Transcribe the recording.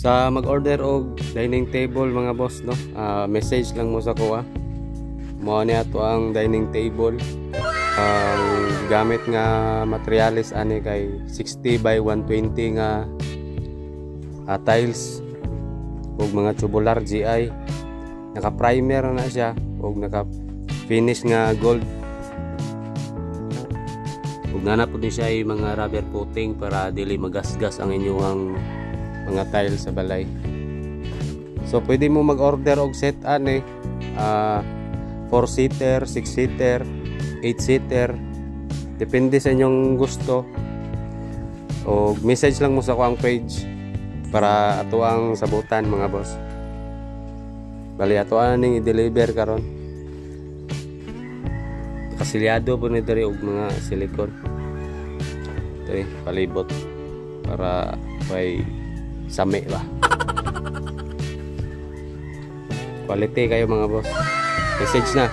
Sa mag-order og dining table mga boss, no, message lang mo sa kuha. Mao ni ato ang dining table. Ang gamit nga materialis ani kay 60 by 120 nga tiles ug mga tubular GI. Naka primer na siya ug naka finish nga gold. Ug nana pud siya ay mga rubber coating para dili magasgas ang inyong mga tiles sa balay. So pwede mo mag-order og set ani 4-seater, 6-seater, 8-seater, depende sa inyong gusto. O message lang mo sa kuang page para ato ang sabutan mga boss. Bali ato aning i-deliver karon. Kasilyado po ni diri og mga silicone. Diri palibot para may sami ba. Quality kayo mga boss. Message na.